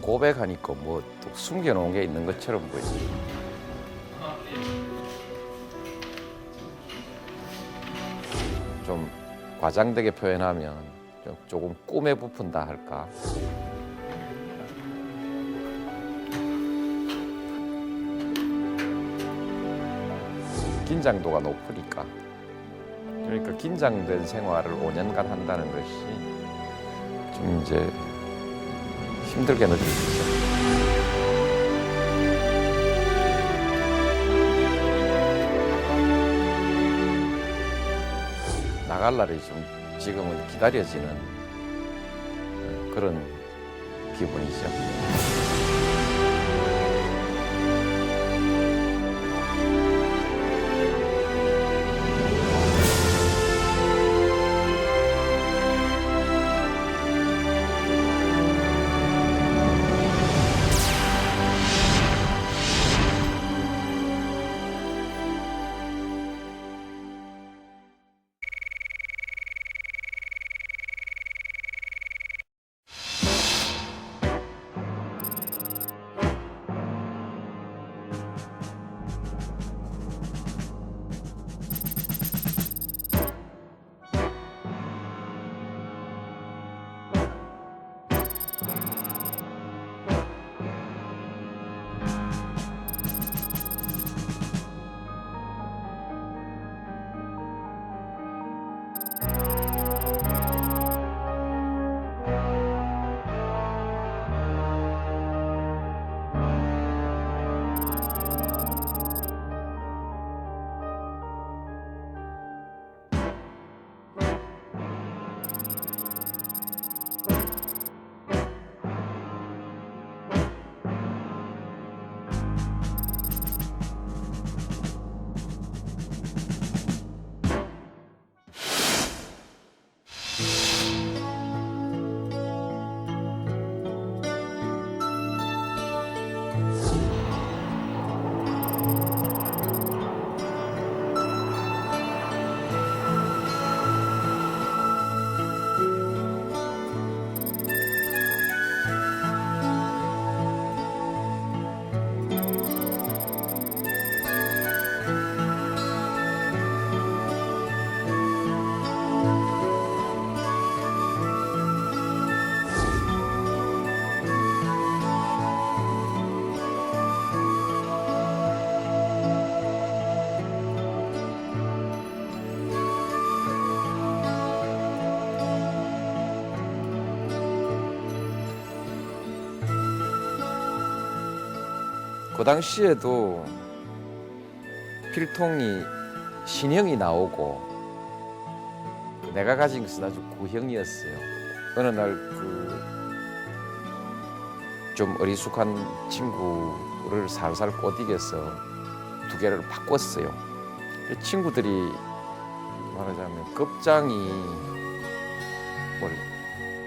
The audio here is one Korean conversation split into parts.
고백하니까 뭐 또 숨겨놓은 게 있는 것처럼 보이지. 좀 과장되게 표현하면 조금 꿈에 부푼다 할까. 긴장도가 높으니까. 그러니까 긴장된 생활을 5년간 한다는 것이 좀 이제 힘들게 느껴지죠. 나갈 날이 좀 지금은 기다려지는 그런 기분이죠. 그 당시에도 필통이 신형이 나오고 내가 가진 것은 아주 구형이었어요. 어느 날 좀 어리숙한 친구를 살살 꼬드겨서 두 개를 바꿨어요. 친구들이 말하자면 급장이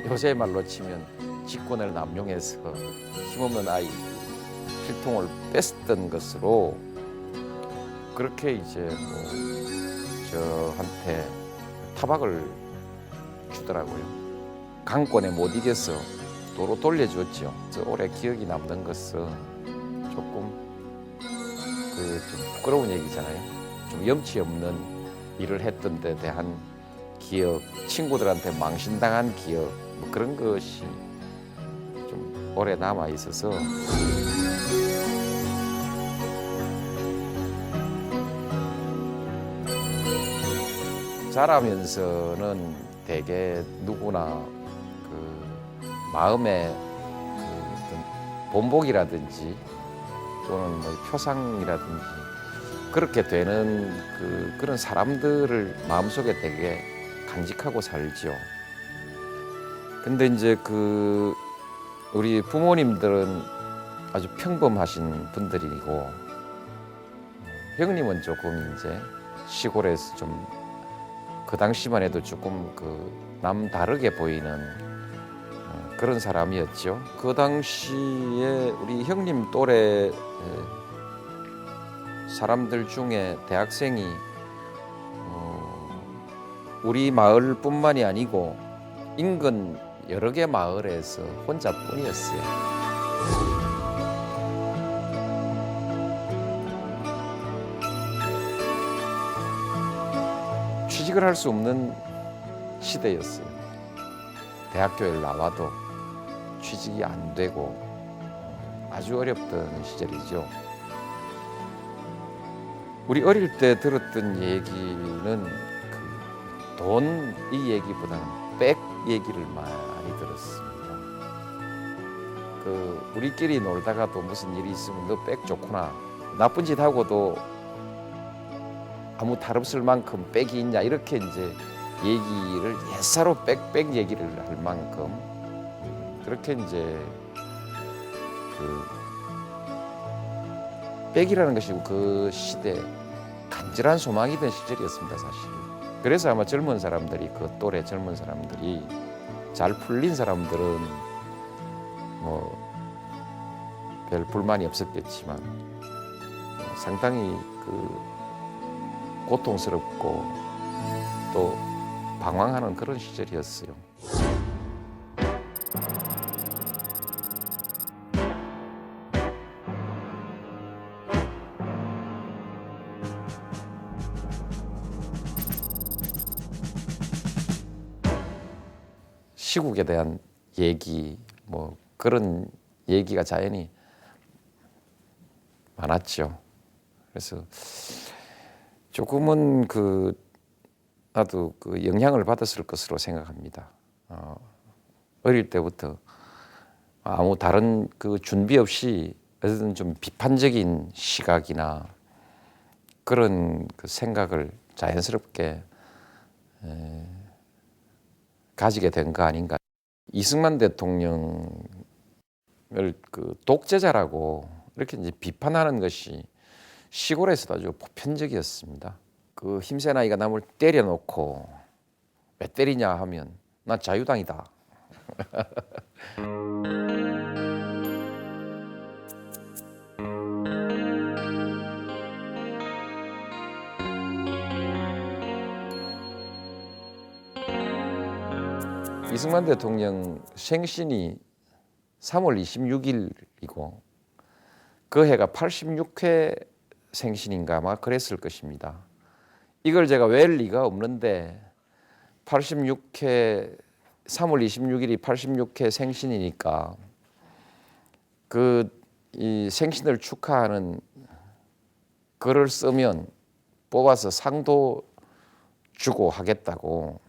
요새 말로 치면 직권을 남용해서 힘없는 아이 필통을 뺐던 것으로 그렇게 이제 저한테 타박을 주더라고요. 강권에 못 이겨서 도로 돌려줬죠. 오래 기억이 남는 것은 조금 좀 부끄러운 얘기잖아요. 좀 염치 없는 일을 했던 데 대한 기억, 친구들한테 망신당한 기억, 뭐 그런 것이 좀 오래 남아 있어서 자라면서는 대개 누구나 마음의 어떤 본복이라든지 또는 뭐 표상이라든지 그렇게 되는 그런 사람들을 마음속에 되게 간직하고 살죠. 근데 이제 우리 부모님들은 아주 평범하신 분들이고 형님은 조금 이제 시골에서 좀 그 당시만 해도 조금 남다르게 보이는 그런 사람이었죠. 그 당시에 우리 형님 또래 사람들 중에 대학생이 우리 마을뿐만이 아니고 인근 여러 개 마을에서 혼자뿐이었어요. 취직을 할 수 없는 시대였어요. 대학교에 나와도 취직이 안 되고 아주 어렵던 시절이죠. 우리 어릴 때 들었던 얘기는 돈 이 얘기보다는 백 얘기를 많이 들었습니다. 우리끼리 놀다가도 무슨 일이 있으면 너 백 좋구나. 나쁜 짓 하고도 아무 다름없을 만큼 백이 있냐 이렇게 이제 얘기를 옛사로 백 얘기를 할 만큼 그렇게 이제 백이라는 것이 그 시대 간절한 소망이던 시절이었습니다, 사실. 그래서 아마 젊은 사람들이 그 또래 젊은 사람들이 잘 풀린 사람들은 뭐 별 불만이 없었겠지만 상당히 고통스럽고 또 방황하는 그런 시절이었어요. 시국에 대한 얘기, 뭐 그런 얘기가 자연히 많았죠. 그래서 조금은 나도 영향을 받았을 것으로 생각합니다. 어릴 때부터 아무 다른 준비 없이 어떤 좀 비판적인 시각이나 그런 생각을 자연스럽게 가지게 된 거 아닌가. 이승만 대통령을 독재자라고 이렇게 이제 비판하는 것이 시골에서도 아주 보편적이었습니다. 힘센 아이가 남을 때려놓고 왜 때리냐 하면 난 자유당이다. 이승만 대통령 생신이 3월 26일이고 그 해가 86회 생신인가 아마 그랬을 것입니다. 이걸 제가 외울 리가 없는데 86회 3월 26일이 86회 생신이니까 이 생신을 축하하는 글을 쓰면 뽑아서 상도 주고 하겠다고.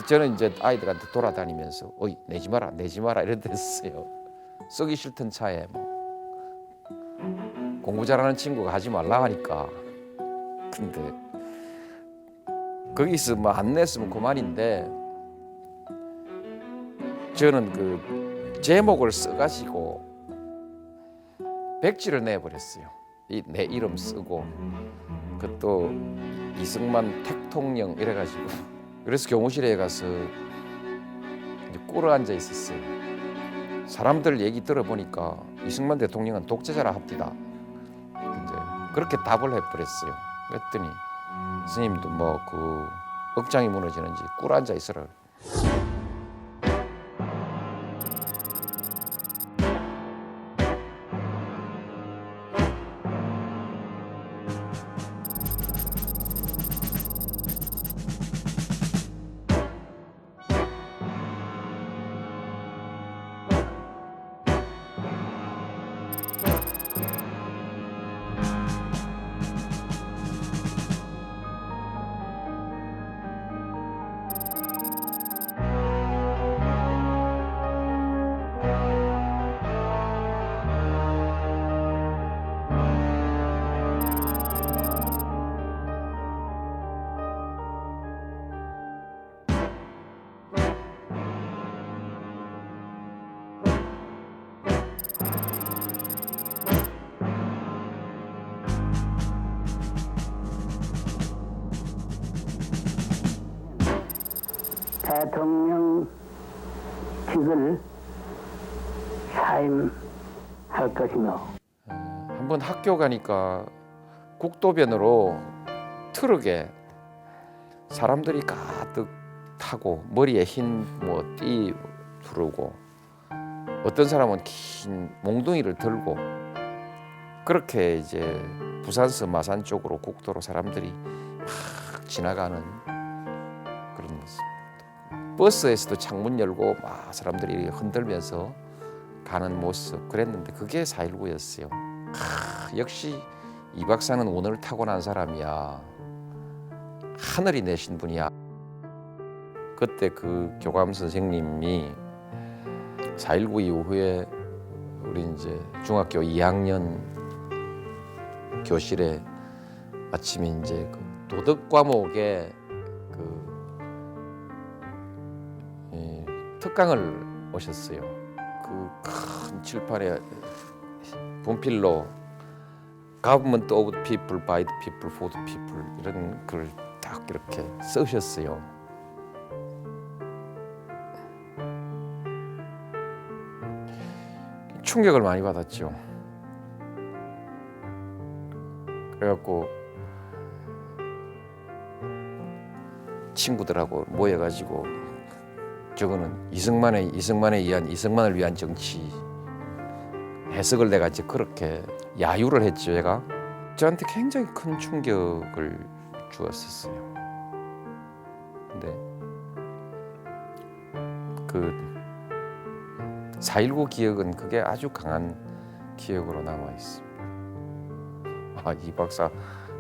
저는 이제 아이들한테 돌아다니면서 어이 내지 마라 이랬댔어요. 쓰기 싫던 차에 공부 잘하는 친구가 하지 말라 하니까. 근데 거기서 안 냈으면 그만인데 저는 제목을 써가지고 백지를 내버렸어요. 내 이름 쓰고 그것도 이승만 택통령 이래가지고. 그래서 교무실에 가서 이제 꿇어 앉아 있었어요. 사람들 얘기 들어보니까 이승만 대통령은 독재자라 합디다. 이제 그렇게 답을 해버렸어요. 그랬더니 스님도 억장이 무너지는지 꿇어 앉아 있으라. 대통령직을 사임할 것이며 한번 학교 가니까 국도변으로 트럭에 사람들이 가득 타고 머리에 흰 띠 두르고 어떤 사람은 긴 몽둥이를 들고 그렇게 이제 부산서 마산 쪽으로 국도로 사람들이 막 지나가는 그런 모습. 버스에서도 창문 열고 막 사람들이 흔들면서 가는 모습 그랬는데 그게 4.19였어요. 역시 이 박사는 운을 타고난 사람이야. 하늘이 내신 분이야. 그때 그 교감 선생님이 4.19 이후에 우리 이제 중학교 2학년 교실에 아침에 이제 그 도덕 과목에 특강을 오셨어요. 그 큰 칠판에 분필로 Government of the people, by the people, for the people 이런 글을 딱 이렇게 쓰셨어요. 충격을 많이 받았죠. 그래갖고 친구들하고 모여가지고 저거는 이승만을 위한 정치 해석을 내가 이제 그렇게 야유를 했죠. 제가 저한테 굉장히 큰 충격을 주었었어요. 근데 그 4.19 기억은 그게 아주 강한 기억으로 남아 있습니다. 이 박사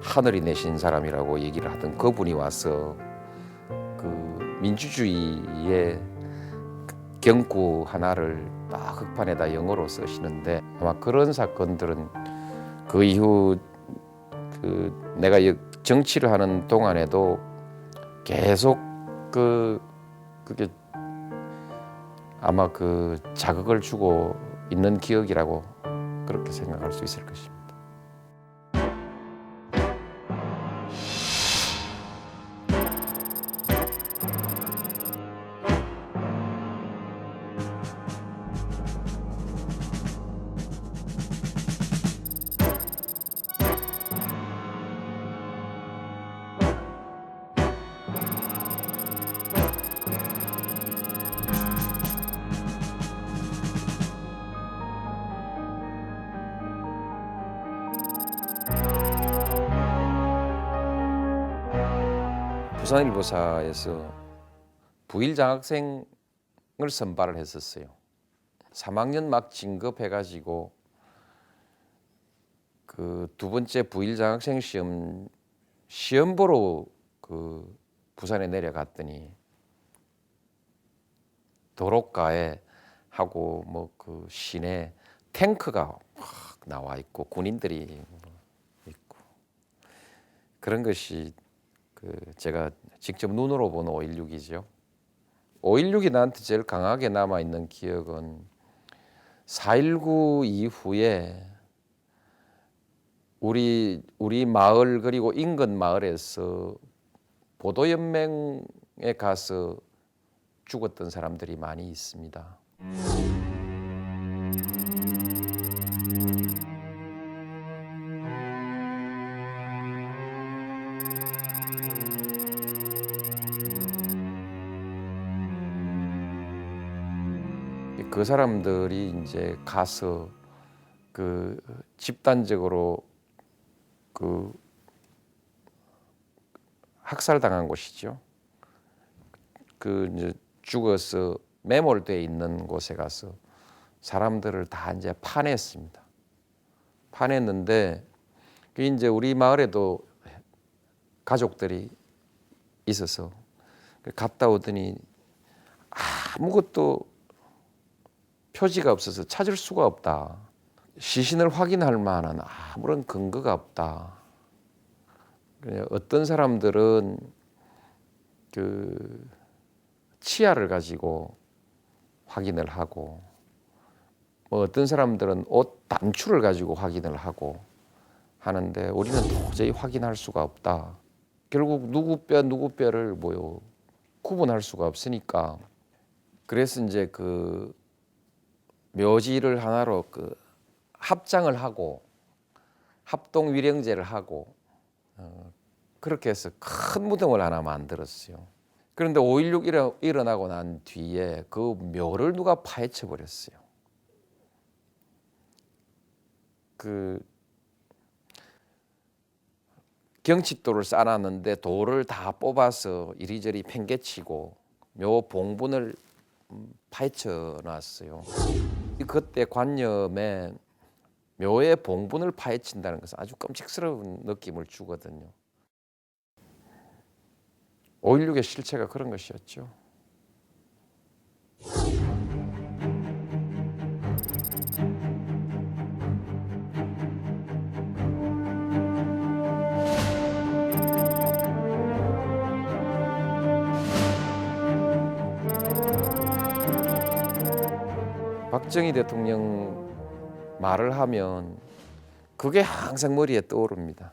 하늘이 내신 사람이라고 얘기를 하던 그분이 와서 그 민주주의의 경구 하나를 딱 흑판에다 영어로 쓰시는데 아마 그런 사건들은 그 이후 그 내가 정치를 하는 동안에도 계속 그게 아마 그 자극을 주고 있는 기억이라고 그렇게 생각할 수 있을 것입니다. 부산일보사에서 부일 장학생을 선발을 했었어요. 3학년 막 진급해가지고 그 두 번째 부일 장학생 시험 보러 그 부산에 내려갔더니 도로가에 하고 뭐 그 시내 탱크가 확 나와 있고 군인들이 있고 그런 것이 그 제가 직접 눈으로 본 5.16이죠. 5.16이 나한테 제일 강하게 남아 있는 기억은 4.19 이후에 우리 마을 그리고 인근 마을에서 보도연맹에 가서 죽었던 사람들이 많이 있습니다. 그 사람들이 이제 가서 그 집단적으로 그 학살당한 곳이죠. 그 이제 죽어서 매몰돼 있는 곳에 가서 사람들을 다 이제 파냈습니다. 파냈는데 그 이제 우리 마을에도 가족들이 있어서 갔다 오더니 아무것도 표지가 없어서 찾을 수가 없다. 시신을 확인할 만한 아무런 근거가 없다. 어떤 사람들은 그 치아를 가지고 확인을 하고, 뭐 어떤 사람들은 옷 단추를 가지고 확인을 하고 하는데 우리는 도저히 확인할 수가 없다. 결국 누구 뼈를 구분할 수가 없으니까 그래서 이제 그 묘지를 하나로 그 합장을 하고 합동 위령제를 하고 그렇게 해서 큰 무덤을 하나 만들었어요. 그런데 5.16 일어나고 난 뒤에 그 묘를 누가 파헤쳐 버렸어요. 그 경칩돌을 쌓아놨는데 돌을 다 뽑아서 이리저리 팽개치고 묘 봉분을 파헤쳐 놨어요. 그때 관념에 묘의 봉분을 파헤친다는 것은 아주 끔찍스러운 느낌을 주거든요. 5.16의 실체가 그런 것이었죠. 박정희 대통령 말을 하면 그게 항상 머리에 떠오릅니다.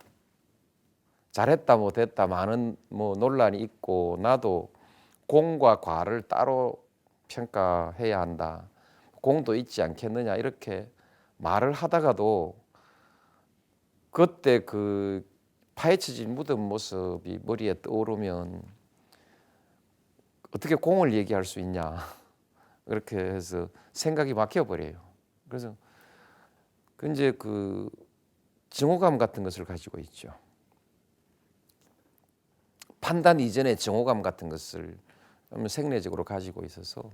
잘했다 못했다 많은 논란이 있고 나도 공과 과를 따로 평가해야 한다. 공도 있지 않겠느냐 이렇게 말을 하다가도 그때 그 파헤쳐진 무덤 모습이 머리에 떠오르면 어떻게 공을 얘기할 수 있냐 그렇게 해서 생각이 막혀버려요. 그래서 이제 그 증오감 같은 것을 가지고 있죠. 판단 이전에 증오감 같은 것을 생리적으로 가지고 있어서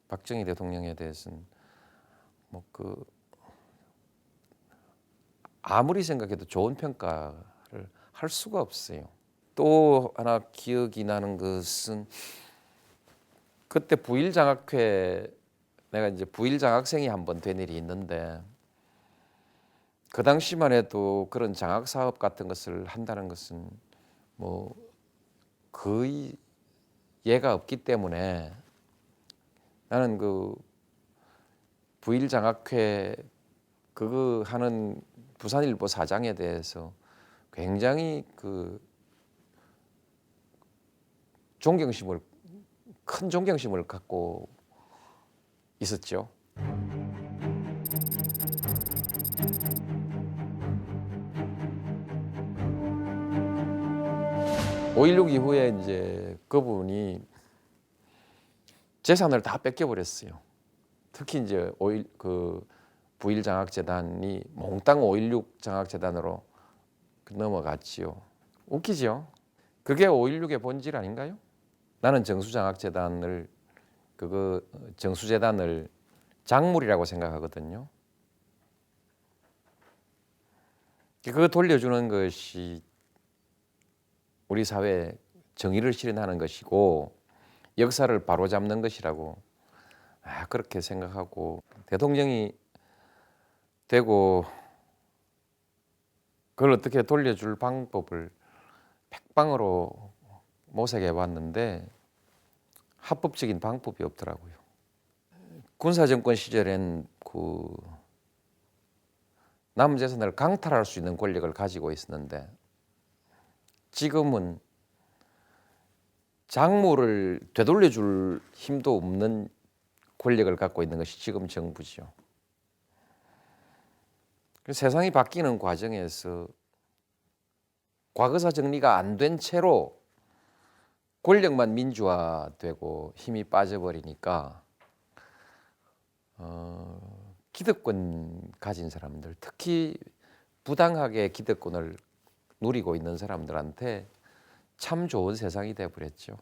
박정희 대통령에 대해서는 뭐 그 아무리 생각해도 좋은 평가를 할 수가 없어요. 또 하나 기억이 나는 것은 그때 부일장학회 내가 이제 부일장학생이 한번 된 일이 있는데 그 당시만 해도 그런 장학 사업 같은 것을 한다는 것은 뭐 거의 예가 없기 때문에 나는 그 부일장학회 그거 하는 부산일보 사장에 대해서 굉장히 그 큰 존경심을 갖고 있었죠. 5.16 이후에 이제 그분이 재산을 다 뺏겨버렸어요. 특히 이제 그 부일장학재단이 몽땅 5.16 장학재단으로 넘어갔지요. 웃기죠? 그게 5.16의 본질 아닌가요? 나는 정수장학재단을 정수재단을 작물이라고 생각하거든요. 그거 돌려주는 것이 우리 사회에 정의를 실현하는 것이고 역사를 바로잡는 것이라고 그렇게 생각하고 대통령이 되고 그걸 어떻게 돌려줄 방법을 백방으로 모색해 봤는데 합법적인 방법이 없더라고요. 군사정권 시절엔 그 남재산을 강탈할 수 있는 권력을 가지고 있었는데 지금은 작물을 되돌려줄 힘도 없는 권력을 갖고 있는 것이 지금 정부죠. 세상이 바뀌는 과정에서 과거사 정리가 안 된 채로 권력만 민주화되고 힘이 빠져버리니까 기득권 가진 사람들, 특히 부당하게 기득권을 누리고 있는 사람들한테 참 좋은 세상이 되어버렸죠.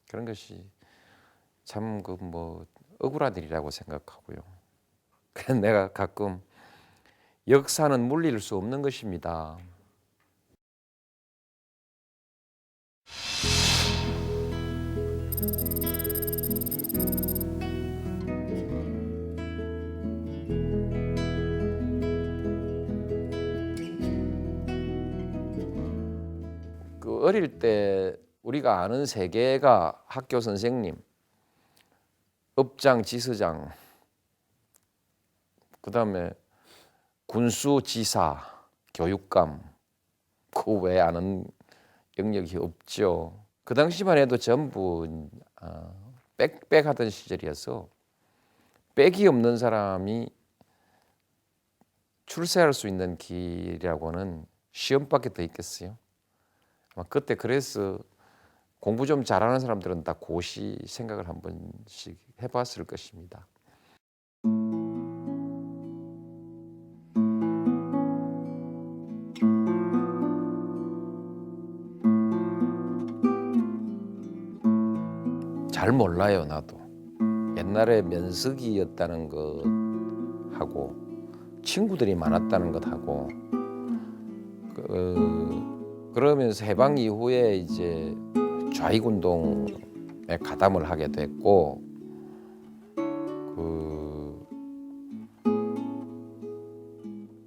그런 것이 참 그 뭐 억울한 일이라고 생각하고요. 그래서 내가 가끔 역사는 물릴 수 없는 것입니다. 그 어릴 때 우리가 아는 세계가 학교 선생님, 업장, 지서장, 그다음에 군수, 지사, 교육감, 그 외에 아는 영역이 없죠. 그 당시만 해도 전부 빽빽하던 시절이어서 빽이 없는 사람이 출세할 수 있는 길이라고는 시험밖에 더 있겠어요. 아마 그때 그래서 공부 좀 잘하는 사람들은 다 고시 생각을 한 번씩 해봤을 것입니다. 잘 몰라요, 나도. 옛날에 면석이었다는 것하고 친구들이 많았다는 것하고 그러면서 해방 이후에 이제 좌익운동에 가담을 하게 됐고 그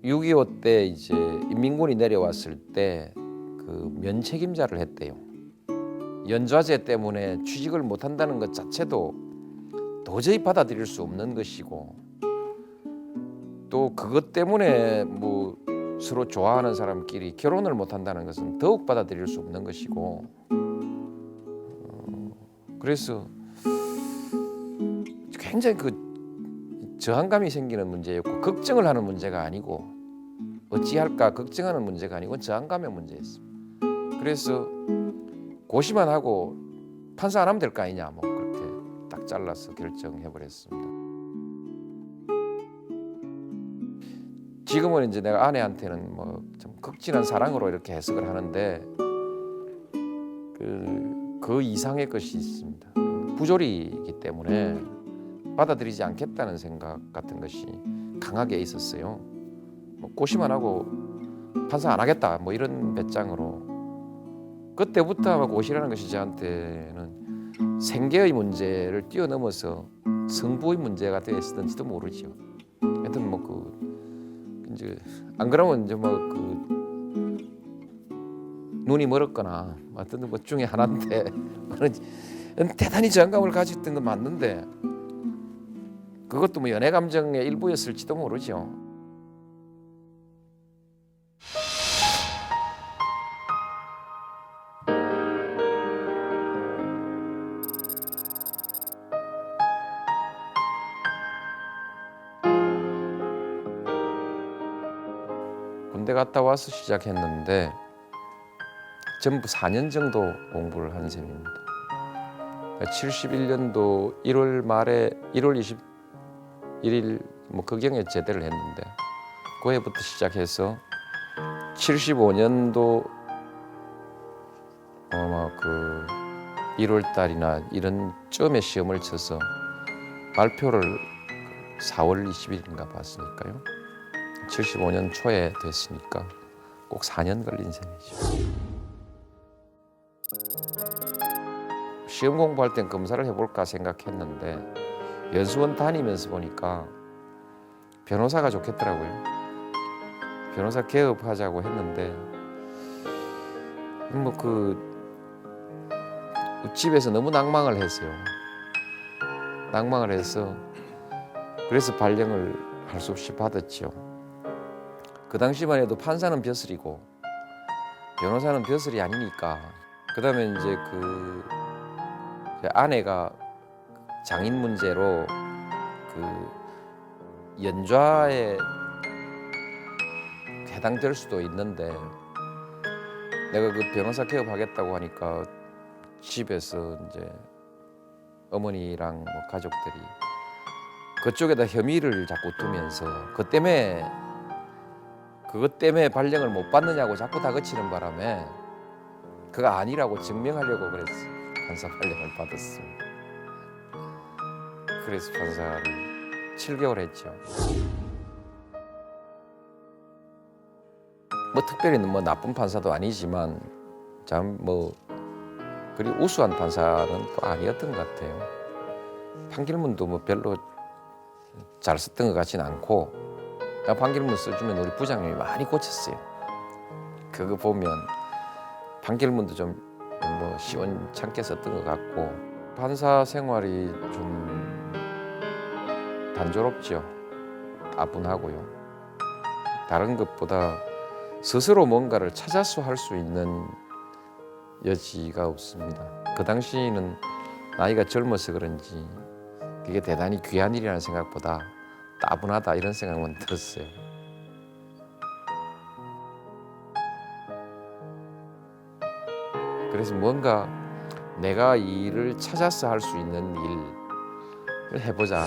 6.25 때 이제 인민군이 내려왔을 때 그 면책임자를 했대요. 연좌제 때문에 취직을 못한다는 것 자체도 도저히 받아들일 수 없는 것이고 또 그것 때문에 뭐 서로 좋아하는 사람끼리 결혼을 못한다는 것은 더욱 받아들일 수 없는 것이고 그래서 굉장히 그 저항감이 생기는 문제였고 걱정을 하는 문제가 아니고 어찌할까 걱정하는 문제가 아니고 저항감의 문제였습니다. 그래서 고시만 하고 판사 안 하면 될 거 아니냐 뭐 그렇게 딱 잘라서 결정해 버렸습니다. 지금은 이제 내가 아내한테는 뭐 좀 극진한 사랑으로 이렇게 해석을 하는데 그 이상의 것이 있습니다. 부조리이기 때문에 받아들이지 않겠다는 생각 같은 것이 강하게 있었어요. 뭐 고시만 하고 판사 안 하겠다 뭐 이런 배짱으로 그때부터 아마 고시라는 것이 저한테는 생계의 문제를 뛰어넘어서 성부의 문제가 되었을지도 모르죠. 하여튼 뭐 그 이제 안 그러면 이제 뭐 그 눈이 멀었거나 어떤 것 중에 하나인데 대단히 저항감을 가졌던 건 맞는데 그것도 뭐 연애 감정의 일부였을지도 모르죠. 군대 갔다 와서 시작했는데 전부 4년 정도 공부를 한 셈입니다. 71년도 1월 말에 1월 21일 뭐 그경에 제대를 했는데 그 해부터 시작해서 75년도 아마 그 1월 달이나 이런 쯤에 시험을 쳐서 발표를 4월 20일인가 봤으니까요. 75년 초에 됐으니까 꼭 4년 걸린 셈이죠. 시험 공부할 땐 검사를 해볼까 생각했는데 연수원 다니면서 보니까 변호사가 좋겠더라고요. 변호사 개업하자고 했는데 뭐 그 집에서 너무 낭망을 했어요. 낭망을 해서 그래서 발령을 할 수 없이 받았죠. 그 당시만 해도 판사는 벼슬이고 변호사는 벼슬이 아니니까 그다음에 이제 그 아내가 장인 문제로 그 연좌에 해당될 수도 있는데 내가 그 변호사 개업하겠다고 하니까 집에서 이제 어머니랑 뭐 가족들이 그쪽에다 혐의를 자꾸 두면서 그것 때문에 발령을 못 받느냐고 자꾸 다그치는 바람에 그거 아니라고 증명하려고 그랬어. 판사 발령을 받았습니다. 그래서 판사를 7개월 했죠. 뭐 특별히 뭐 나쁜 판사도 아니지만 참 뭐 그리 우수한 판사는 또 아니었던 것 같아요. 판결문도 뭐 별로 잘 썼던 것 같지는 않고 판결문 써주면 우리 부장님이 많이 고쳤어요. 그거 보면 판결문도 좀 뭐 시원찮게 썼던 것 같고 판사 생활이 좀 단조롭죠. 따분하고요. 다른 것보다 스스로 뭔가를 찾아서 할 수 있는 여지가 없습니다. 그 당시에는 나이가 젊어서 그런지 그게 대단히 귀한 일이라는 생각보다 따분하다 이런 생각만 들었어요. 그래서 뭔가 내가 이 일을 찾아서 할 수 있는 일을 해보자.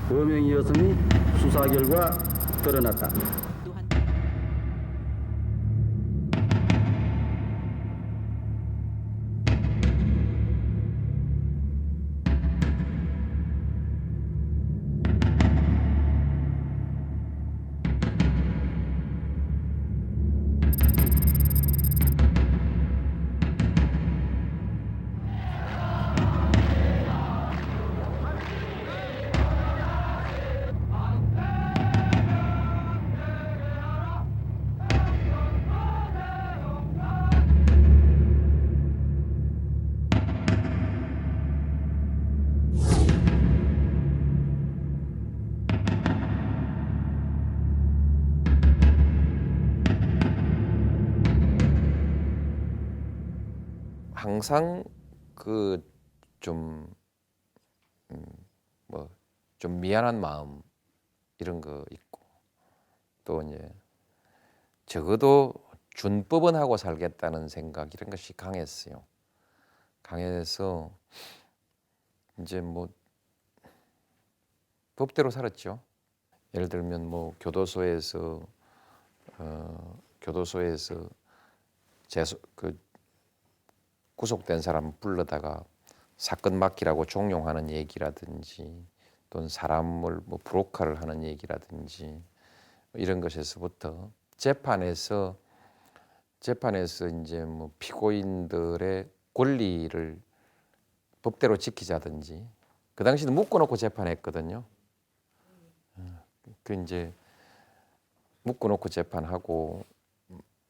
범행이었음이 수사 결과 드러났다. 항상 그 좀 뭐 좀 미안한 마음 이런 거 있고 또 이제 적어도 준법은 하고 살겠다는 생각 이런 것이 강했어요. 강해서 이제 뭐 법대로 살았죠. 예를 들면 뭐 교도소에서 구속된 사람 불러다가 사건 맡기라고 종용하는 얘기라든지 또는 사람을 뭐 브로커를 하는 얘기라든지 이런 것에서부터 재판에서 이제 뭐 피고인들의 권리를 법대로 지키자든지 그 당시는 묶어놓고 재판했거든요. 그 이제 묶어놓고 재판하고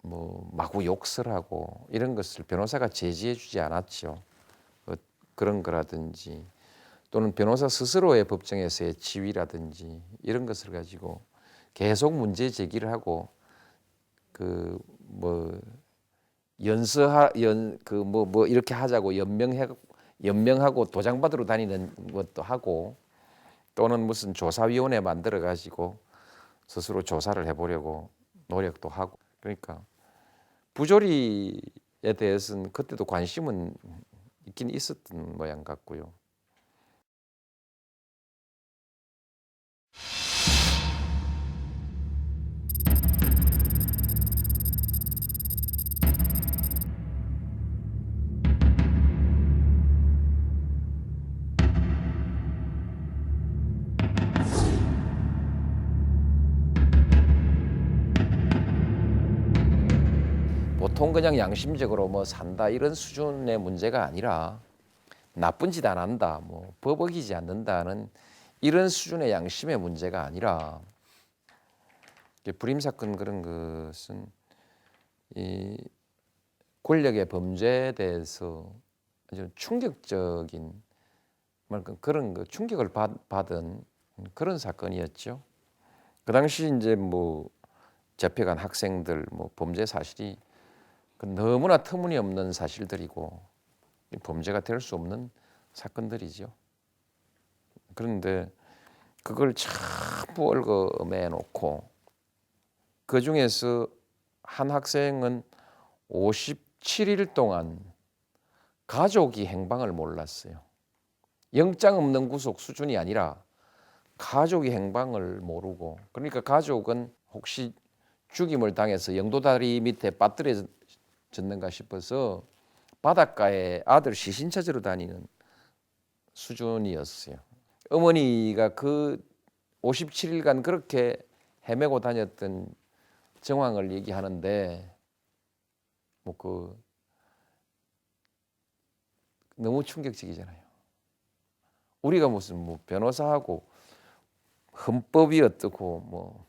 뭐 마구 욕설하고 이런 것을 변호사가 제지해주지 않았죠. 그런 거라든지 또는 변호사 스스로의 법정에서의 지위라든지 이런 것을 가지고 계속 문제 제기를 하고 그 뭐 이렇게 하자고 연명하고 도장 받으러 다니는 것도 하고 또는 무슨 조사위원회 만들어 가지고 스스로 조사를 해보려고 노력도 하고 그러니까 부조리에 대해서는 그때도 관심은 있긴 있었던 모양 같고요. 보통 그냥 양심적으로 뭐 산다 이런 수준의 문제가 아니라 나쁜 짓 안 한다, 뭐 법 어기지 않는다는 이런 수준의 양심의 문제가 아니라 불임 사건 그런 것은 이 권력의 범죄에 대해서 아주 충격적인 그런 거 충격을 받은 그런 사건이었죠. 그 당시 이제 뭐 잡혀간 학생들 뭐 범죄 사실이 너무나 터무니없는 사실들이고 범죄가 될 수 없는 사건들이죠. 그런데 그걸 전부 얽어매 놓고 그 중에서 한 학생은 57일 동안 가족이 행방을 몰랐어요. 영장 없는 구속 수준이 아니라 가족이 행방을 모르고 가족은 혹시 죽임을 당해서 영도다리 밑에 빠뜨려졌는가 싶어서 바닷가에 아들 시신 찾으러 다니는 수준이었어요. 어머니가 그 57일간 그렇게 헤매고 다녔던 정황을 얘기하는데 뭐 너무 충격적이잖아요. 우리가 무슨 뭐 변호사하고 헌법이 어떻고 뭐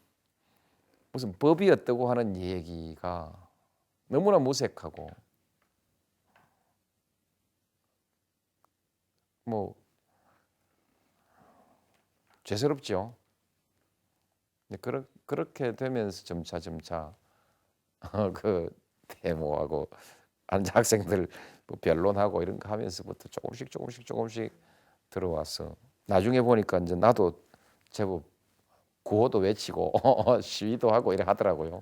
무슨 법이 어떻고 하는 얘기가 너무나 무색하고 뭐 죄스럽죠. 그렇게 되면서 점차 그 데모하고 앉아 학생들 뭐 변론하고 이런 거 하면서부터 조금씩 들어와서 나중에 보니까 이제 나도 제법 구호도 외치고 시위도 하고 이래 하더라고요.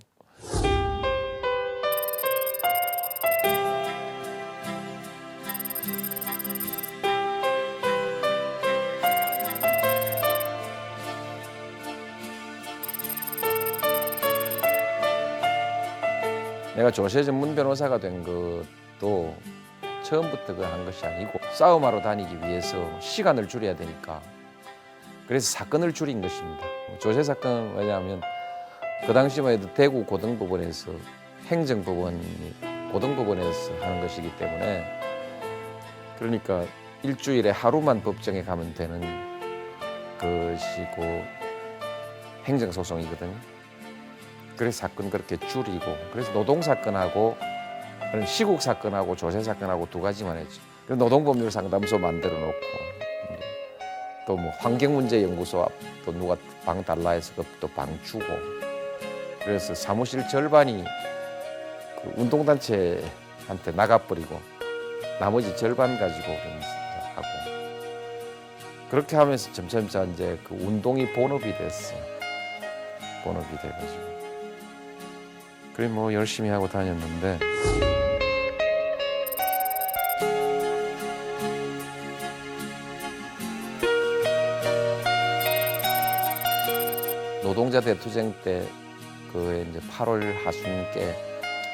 내가 조세 전문 변호사가 된 것도 처음부터 한 것이 아니고 싸움하러 다니기 위해서 시간을 줄여야 되니까 그래서 사건을 줄인 것입니다. 조세 사건은 왜냐하면 그 당시만 해도 대구 고등법원에서 행정법원이 고등법원에서 하는 것이기 때문에 그러니까 일주일에 하루만 법정에 가면 되는 것이고 행정소송이거든요. 그래서 사건 그렇게 줄이고 그래서 노동사건하고 시국 사건하고 조세 사건하고 두 가지만 했죠. 그래서 노동법률 상담소 만들어 놓고 또 뭐 환경문제연구소 또 누가 방 달라 해서 또 방 주고 그래서 사무실 절반이 그 운동단체한테 나가버리고 나머지 절반 가지고 하고 그렇게 하면서 점차 이제 그 운동이 본업이 됐어요. 본업이 돼가지고 그래 뭐 열심히 하고 다녔는데 노동자 대투쟁 때 그 이제 8월 하순께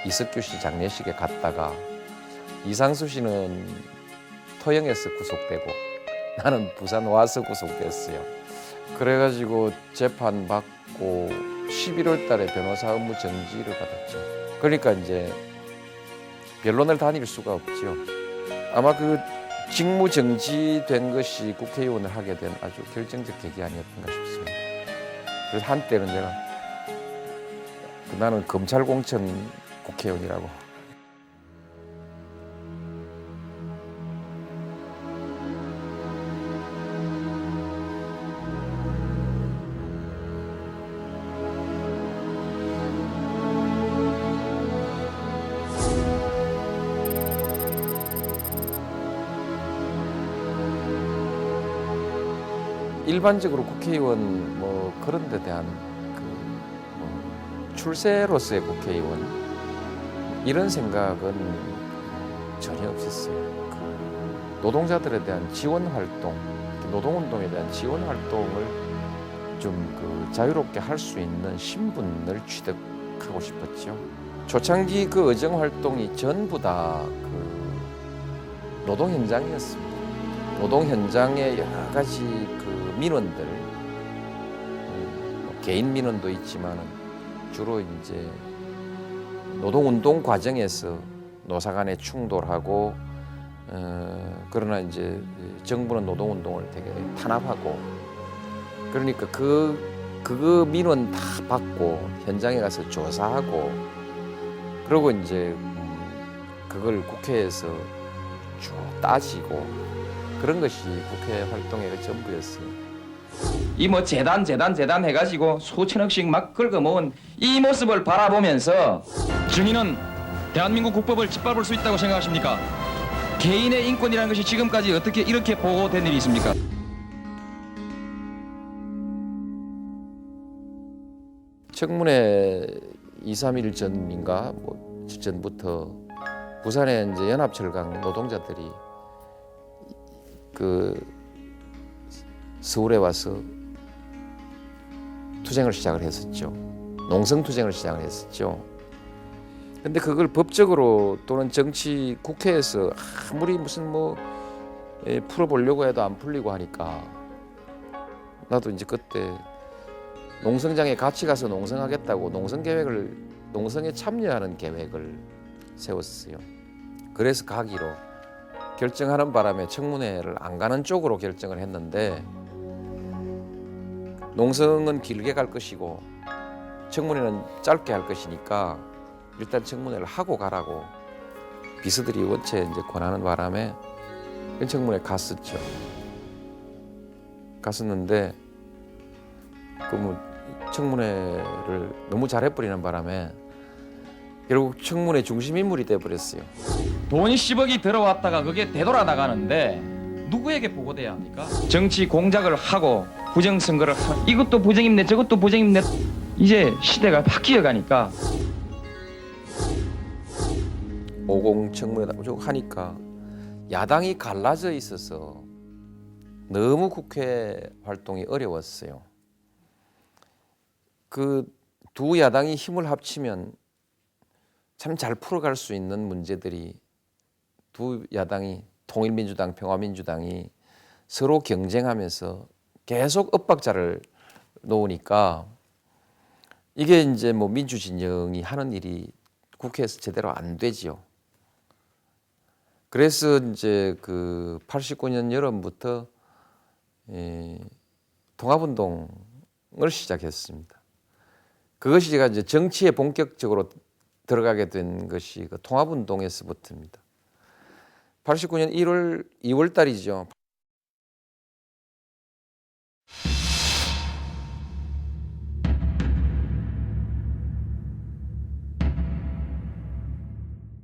이석규 씨 장례식에 갔다가 이상수 씨는 토영에서 구속되고 나는 부산 와서 구속됐어요. 그래가지고 재판 받고 11월 달에 변호사 업무 정지를 받았죠. 그러니까 이제 변론을 다닐 수가 없죠. 아마 그 직무 정지된 것이 국회의원을 하게 된 아주 결정적 계기 아니었던가 싶습니다. 그래서 한때는 제가 나는 검찰공천 국회의원이라고. 일반적으로 국회의원 뭐 그런 데 대한 출세로서의 국회의원 이런 생각은 전혀 없었어요. 노동자들에 대한 지원 활동, 노동운동에 대한 지원 활동을 좀 자유롭게 할 수 있는 신분을 취득하고 싶었죠. 초창기 그 의정 활동이 전부 다 노동 현장이었습니다. 노동 현장의 여러 가지 민원들, 개인 민원도 있지만은 주로 이제 노동운동 과정에서 노사 간에 충돌하고 그러나 이제 정부는 노동운동을 되게 탄압하고 그러니까 그 민원 다 받고 현장에 가서 조사하고 그러고 이제 그걸 국회에서 쭉 따지고 그런 것이 국회 활동의 전부였어요. 이 뭐 재단 해가지고 수천억씩 막 긁어모은 이 모습을 바라보면서 증인은 대한민국 국법을 짓밟을 수 있다고 생각하십니까? 개인의 인권이라는 것이 지금까지 어떻게 이렇게 보고된 일이 있습니까? 청문회 2, 3일 전인가 뭐 전부터 부산에 이제 연합철강 노동자들이 서울에 와서 투쟁을 시작을 했었죠. 농성투쟁을 시작을 했었죠. 근데 그걸 법적으로 또는 정치 국회에서 아무리 무슨 풀어보려고 해도 안 풀리고 하니까 나도 이제 그때 농성장에 같이 가서 농성하겠다고 농성에 참여하는 계획을 세웠어요. 그래서 가기로 결정하는 바람에 청문회를 안 가는 쪽으로 결정을 했는데 농성은 길게 갈 것이고 청문회는 짧게 할 것이니까 일단 청문회를 하고 가라고 비서들이 원체 이제 권하는 바람에 청문회 갔었죠. 갔었는데 청문회를 너무 잘해버리는 바람에 결국 청문회 중심 인물이 돼버렸어요. 돈이 10억이 들어왔다가 그게 되돌아나가는데 누구에게 보고돼야 합니까? 정치 공작을 하고 부정선거를 이것도 부정입네 저것도 부정입네. 이제 시대가 바뀌어 가니까 50 청문회다 하니까 야당이 갈라져 있어서 너무 국회 활동이 어려웠어요. 그 두 야당이 힘을 합치면 참 잘 풀어갈 수 있는 문제들이 두 야당이 통일민주당, 평화민주당이 서로 경쟁하면서 계속 엇박자를 놓으니까 이게 이제 뭐 민주진영이 하는 일이 국회에서 제대로 안 되지요. 그래서 이제 그 89년 여름부터 통합운동을 시작했습니다. 그것이 제가 이제 정치에 본격적으로 들어가게 된 것이 그 통합운동에서부터입니다. 89년 2월 달이죠.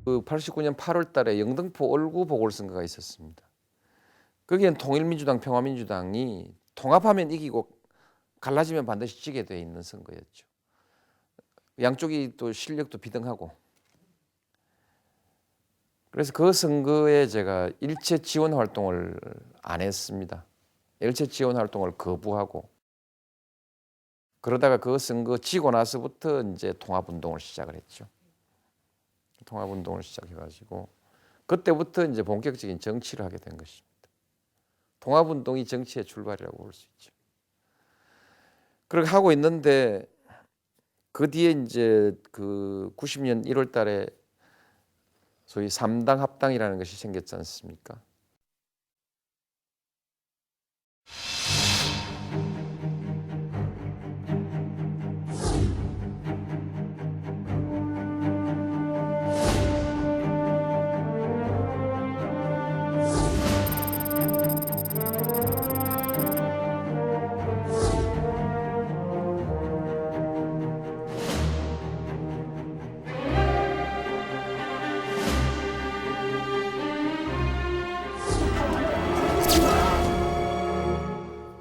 그 89년 8월 달에 영등포 올구 보궐선거가 있었습니다. 거기엔 통일민주당, 평화민주당이 통합하면 이기고 갈라지면 반드시 지게 돼 있는 선거였죠. 양쪽이 또 실력도 비등하고. 그래서 그 선거에 제가 일체 지원 활동을 안 했습니다. 일체 지원 활동을 거부하고. 그러다가 그 선거 지고 나서부터 이제 통합운동을 시작을 했죠. 통합운동을 시작해가지고 그때부터 이제 본격적인 정치를 하게 된 것입니다. 통합운동이 정치의 출발이라고 볼 수 있죠. 그렇게 하고 있는데 그 뒤에 이제 그 90년 1월 달에 소위 3당 합당이라는 것이 생겼지 않습니까?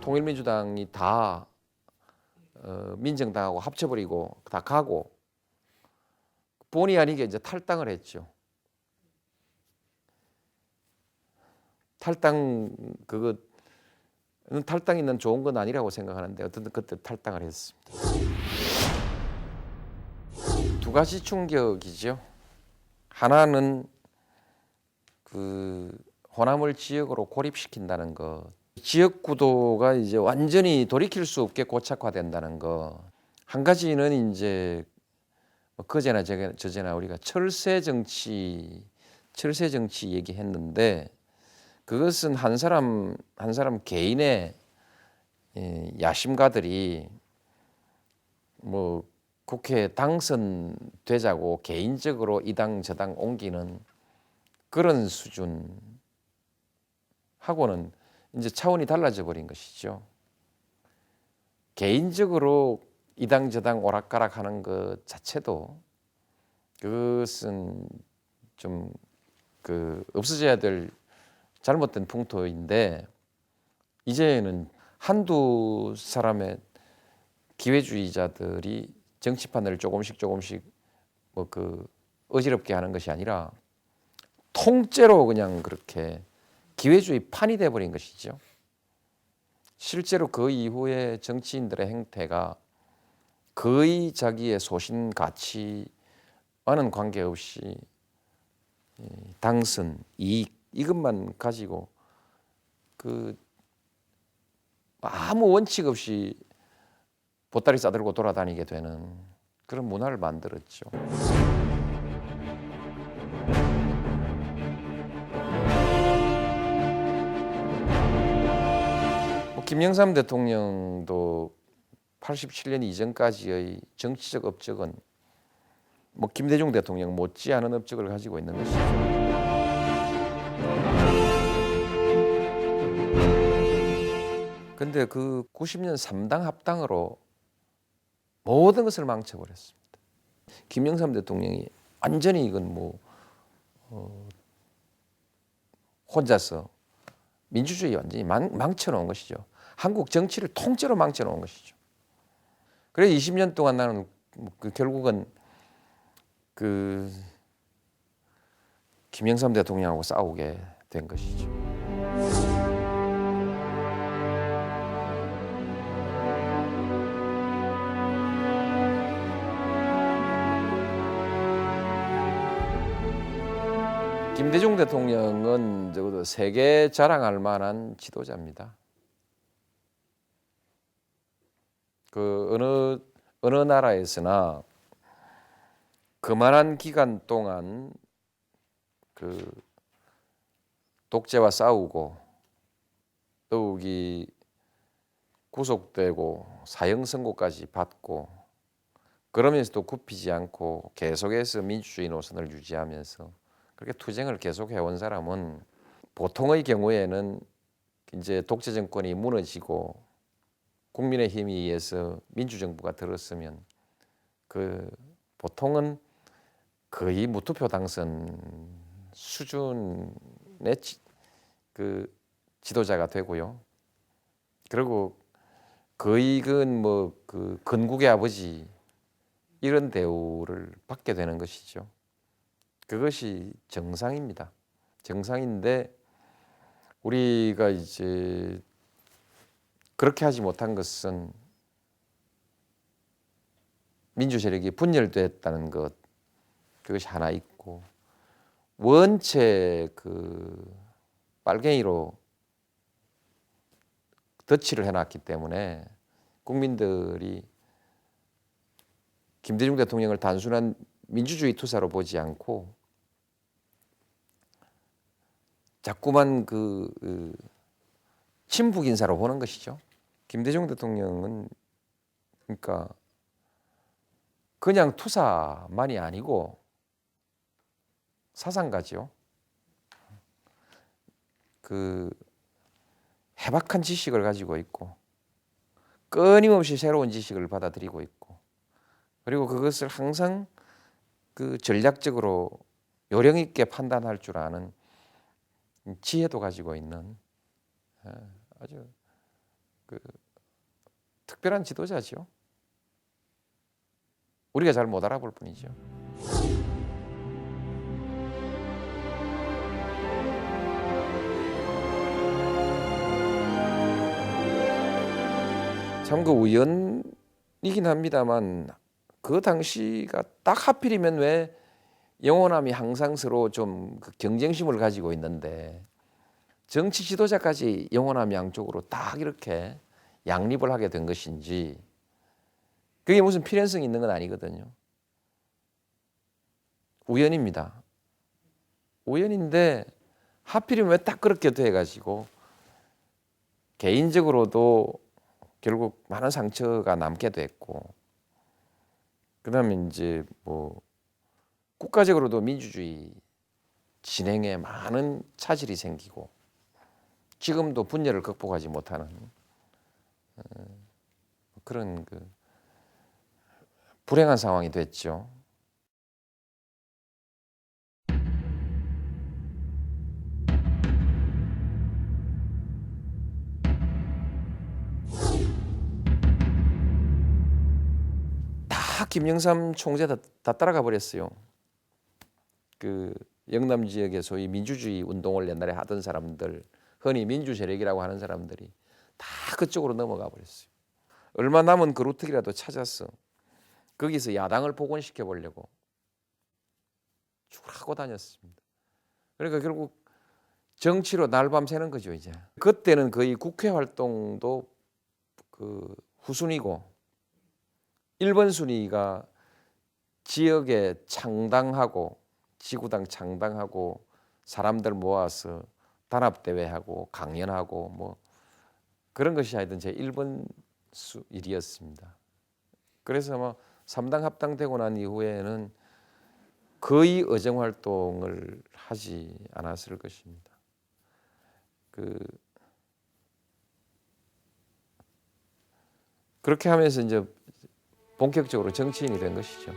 통일민주당이 다 민정당하고 합쳐버리고 다 가고 본의 아니게 이제 탈당을 했죠. 탈당이 난 좋은 건 아니라고 생각하는데 어쨌든 그때 탈당을 했습니다. 두 가지 충격이죠. 하나는 그 호남을 지역으로 고립시킨다는 것. 지역 구도가 이제 완전히 돌이킬 수 없게 고착화된다는 거. 한 가지는 이제 그제나 저제나 우리가 철새 정치 얘기했는데 그것은 한 사람 개인의 야심가들이 뭐 국회에 당선되자고 개인적으로 이 당 저 당 옮기는 그런 수준하고는 이제 차원이 달라져 버린 것이죠. 개인적으로 이 당 저 당 오락가락 하는 것 자체도 그것은 좀 없어져야 될 잘못된 풍토인데 이제는 한두 사람의 기회주의자들이 정치판을 조금씩 어지럽게 하는 것이 아니라 통째로 그냥 그렇게 기회주의 판이 돼버린 것이죠. 실제로 그 이후에 정치인들의 행태가 거의 자기의 소신 가치와는 관계없이 당선, 이익 이것만 가지고 아무 원칙 없이 보따리 싸들고 돌아다니게 되는 그런 문화를 만들었죠. 김영삼 대통령도 87년 이전까지의 정치적 업적은 김대중 대통령 못지않은 업적을 가지고 있는 것이죠. 근데 그 90년 3당 합당으로 모든 것을 망쳐버렸습니다. 김영삼 대통령이 완전히 이건 혼자서 민주주의 완전히 망쳐놓은 것이죠. 한국 정치를 통째로 망쳐놓은 것이죠. 그래서 20년 동안 나는 결국은 김영삼 대통령하고 싸우게 된 것이죠. 김대중 대통령은 적어도 세계 자랑할 만한 지도자입니다. 어느 나라에서나 그만한 기간 동안 독재와 싸우고 더욱이 구속되고 사형 선고까지 받고 그러면서도 굽히지 않고 계속해서 민주주의 노선을 유지하면서 그렇게 투쟁을 계속해온 사람은 보통의 경우에는 이제 독재 정권이 무너지고 국민의 힘에 의해서 민주정부가 들었으면 보통은 거의 무투표 당선 수준의 지도자가 되고요. 그리고 거의 건국의 아버지 이런 대우를 받게 되는 것이죠. 그것이 정상입니다. 정상인데 우리가 이제 그렇게 하지 못한 것은 민주 세력이 분열됐다는 것, 그것이 하나 있고, 원체 빨갱이로 덧칠을 해놨기 때문에 국민들이 김대중 대통령을 단순한 민주주의 투사로 보지 않고 자꾸만 친북 인사로 보는 것이죠. 김대중 대통령은 그러니까 그냥 투사만이 아니고 사상가죠. 해박한 지식을 가지고 있고 끊임없이 새로운 지식을 받아들이고 있고 그리고 그것을 항상 전략적으로 요령 있게 판단할 줄 아는 지혜도 가지고 있는 아주 특별한 지도자죠. 우리가 잘 못 알아볼 뿐이죠. 참 우연이긴 합니다만 그 당시가 딱 하필이면 왜 영호남이 항상 서로 좀 경쟁심을 가지고 있는데 정치 지도자까지 영호남 양쪽으로 딱 이렇게 양립을 하게 된 것인지 그게 무슨 필연성이 있는 건 아니거든요. 우연입니다. 우연인데 하필이면 왜 딱 그렇게 돼가지고 개인적으로도 결국 많은 상처가 남게 됐고 그다음에 이제 국가적으로도 민주주의 진행에 많은 차질이 생기고 지금도 분열을 극복하지 못하는 그런 불행한 상황이 됐죠. 다 김영삼 총재 다 따라가 버렸어요. 영남 지역의 소위 민주주의 운동을 옛날에 하던 사람들, 흔히 민주세력이라고 하는 사람들이 다 그쪽으로 넘어가 버렸어요. 얼마 남은 그루트기라도 찾아서 거기서 야당을 복원시켜 보려고 쭉 하고 다녔습니다. 그러니까 결국 정치로 날밤 새는 거죠 이제. 그때는 거의 국회 활동도 후순위고 1번 순위가 지역에 창당하고 지구당 창당하고 사람들 모아서 단합대회하고 강연하고 뭐 그런 것이 하여튼 제 1번 일이었습니다. 그래서 뭐 3당 합당되고 난 이후에는 거의 의정활동을 하지 않았을 것입니다. 그렇게 하면서 이제 본격적으로 정치인이 된 것이죠.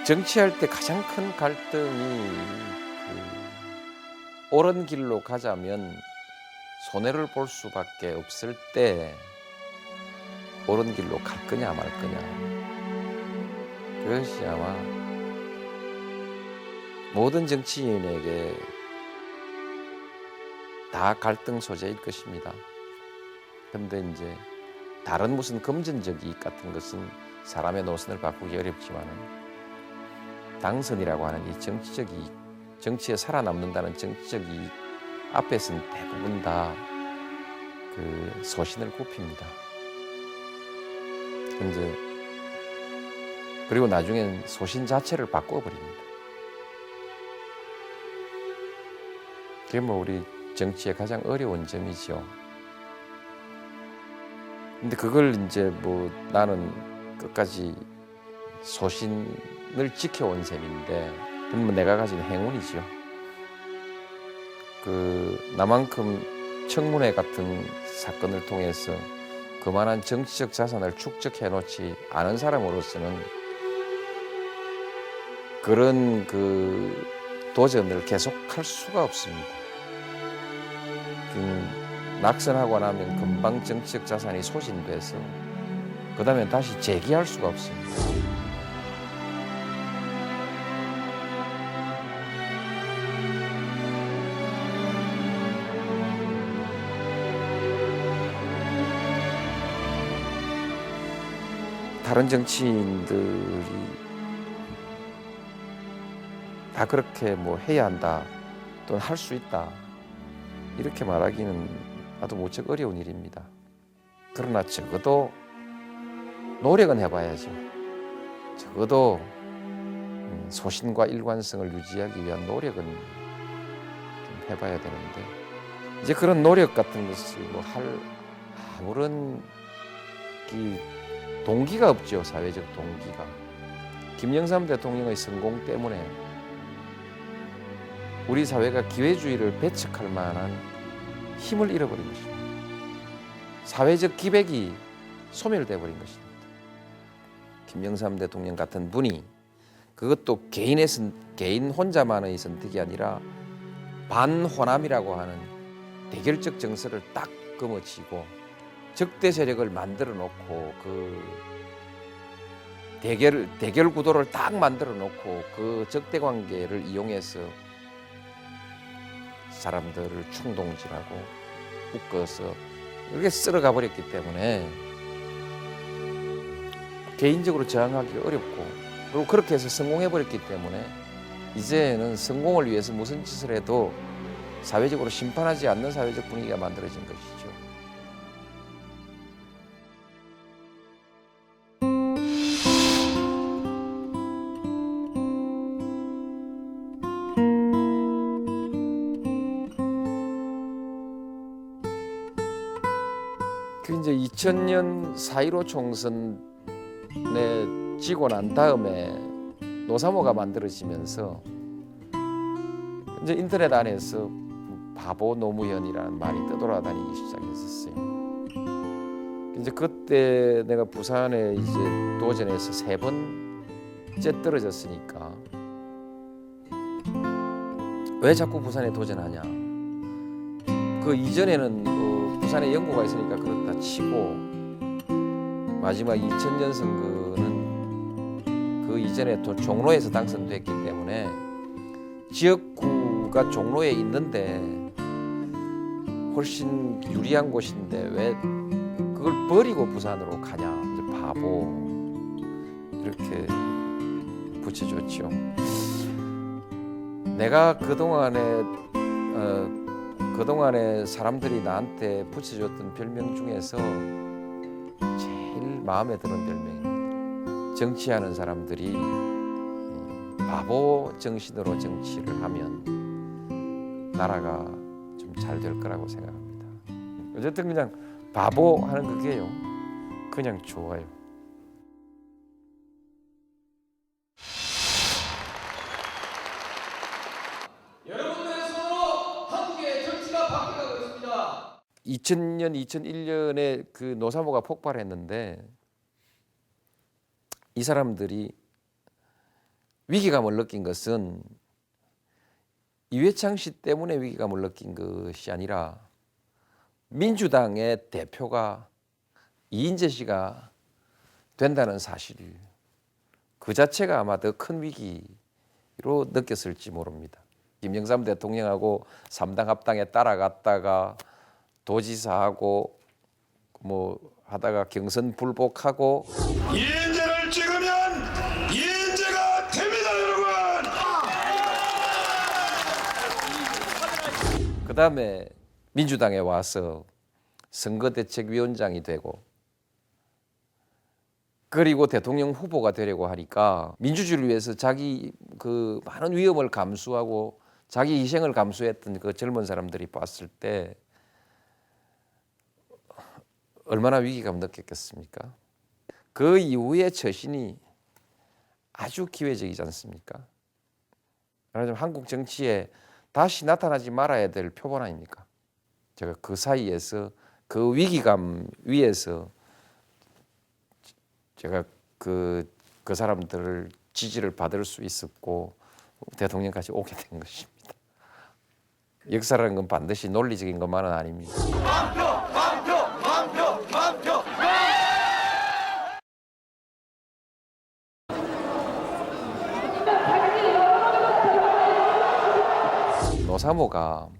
정치할 때 가장 큰 갈등이 옳은 길로 가자면 손해를 볼 수밖에 없을 때 옳은 길로 갈 거냐 말 거냐, 그것이 아마 모든 정치인에게 다 갈등 소재일 것입니다. 그런데 이제 다른 무슨 금전적 이익 같은 것은 사람의 노선을 바꾸기 어렵지만은 당선이라고 하는 이 정치적 이익, 정치에 살아남는다는 정치적 이익 앞에서는 대부분 다 그 소신을 굽힙니다. 이제 그리고 나중엔 소신 자체를 바꿔버립니다. 그게 뭐 우리 정치의 가장 어려운 점이죠. 근데 그걸 이제 뭐 나는 끝까지 소신을 지켜온 셈인데, 그러면 내가 가진 행운이죠. 나만큼 청문회 같은 사건을 통해서 그만한 정치적 자산을 축적해 놓지 않은 사람으로서는 그런 도전을 계속할 수가 없습니다. 낙선하고 나면 금방 정치적 자산이 소진돼서 그 다음에 다시 재기할 수가 없습니다. 다른 정치인들이 다 그렇게 뭐 해야 한다 또는 할 수 있다 이렇게 말하기는 나도 무척 어려운 일입니다. 그러나 적어도 노력은 해봐야죠. 적어도 소신과 일관성을 유지하기 위한 노력은 좀 해봐야 되는데, 이제 그런 노력 같은 것을 뭐 할 아무런 동기가 없죠. 사회적 동기가. 김영삼 대통령의 성공 때문에 우리 사회가 기회주의를 배척할 만한 힘을 잃어버린 것입니다. 사회적 기백이 소멸되어 버린 것입니다. 김영삼 대통령 같은 분이, 그것도 개인 혼자만의 선택이 아니라 반호남이라고 하는 대결적 정서를 딱 거머쥐고 적대 세력을 만들어 놓고 대결 구도를 딱 만들어 놓고 그 적대 관계를 이용해서 사람들을 충동질하고 묶어서 이렇게 쓸어가 버렸기 때문에 개인적으로 저항하기 어렵고, 그리고 그렇게 해서 성공해 버렸기 때문에 이제는 성공을 위해서 무슨 짓을 해도 사회적으로 심판하지 않는 사회적 분위기가 만들어진 것이죠. 이제 2000년 4.15 총선에 지고 난 다음에 노사모가 만들어지면서 이제 인터넷 안에서 바보 노무현이라는 말이 떠돌아다니기 시작했었어요. 이제 그때 내가 부산에 이제 도전해서 3번째 떨어졌으니까 왜 자꾸 부산에 도전하냐? 그 이전에는 부산에 연고가 있으니까 그렇다 치고 마지막 2000년 선거는 그 이전에 종로에서 당선됐기 때문에 지역구가 종로에 있는데 훨씬 유리한 곳인데 왜 그걸 버리고 부산으로 가냐. 이제 바보 이렇게 붙여줬죠. 내가 그동안에 사람들이 나한테 붙여줬던 별명 중에서 제일 마음에 드는 별명입니다. 정치하는 사람들이 바보 정신으로 정치를 하면 나라가 좀 잘 될 거라고 생각합니다. 어쨌든 그냥 바보 하는 그게요. 그냥 좋아요. 여러분들의 손으로 한국의 정치가 바뀌어가고 있습니다. 2000년, 2001년에 그 노사모가 폭발했는데 이 사람들이 위기감을 느낀 것은 이회창 씨 때문에 위기감을 느낀 것이 아니라 민주당의 대표가 이인재 씨가 된다는 사실 그 자체가 아마 더 큰 위기로 느꼈을지 모릅니다. 김영삼 대통령하고 3당 합당에 따라갔다가 도지사하고 뭐 하다가 경선 불복하고 이인재를 찍으면 이인재가 됩니다, 여러분. 그 다음에 민주당에 와서 선거대책위원장이 되고 그리고 대통령 후보가 되려고 하니까 민주주의를 위해서 자기 그 많은 위험을 감수하고 자기 희생을 감수했던 그 젊은 사람들이 봤을 때 얼마나 위기감 느꼈겠습니까? 그 이후의 처신이 아주 기회적이지 않습니까? 말하자면 한국 정치에 다시 나타나지 말아야 될 표본 아닙니까? 제가 그 사이에서 그 위기감 위에서 제가 그 사람들을 지지를 받을 수 있었고 대통령까지 오게 된 것입니다. 역사라는 건 반드시 논리적인 것만은 아닙니다. 노사모가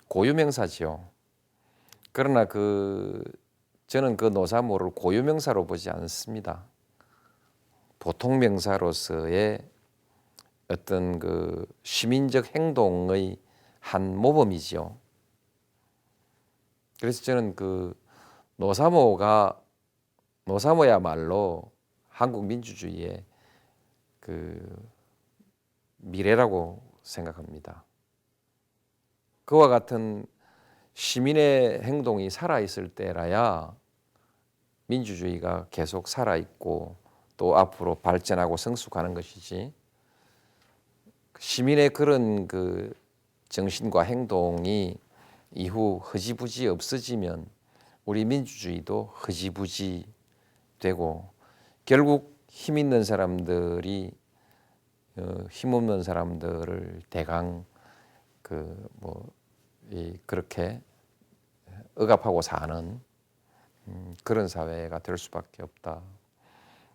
고유명사지요. 그러나 저는 그 노사모를 고유명사로 보지 않습니다. 보통 명사로서의 어떤 그 시민적 행동의 한 모범이지요. 그래서 저는 그 노사모야말로 한국 민주주의의 그 미래라고 생각합니다. 그와 같은 시민의 행동이 살아있을 때라야 민주주의가 계속 살아있고 또 앞으로 발전하고 성숙하는 것이지 시민의 그런 그 정신과 행동이 이후 흐지부지 없어지면 우리 민주주의도 흐지부지 되고 결국 힘 있는 사람들이 힘없는 사람들을 대강 그렇게 억압하고 사는 그런 사회가 될 수밖에 없다.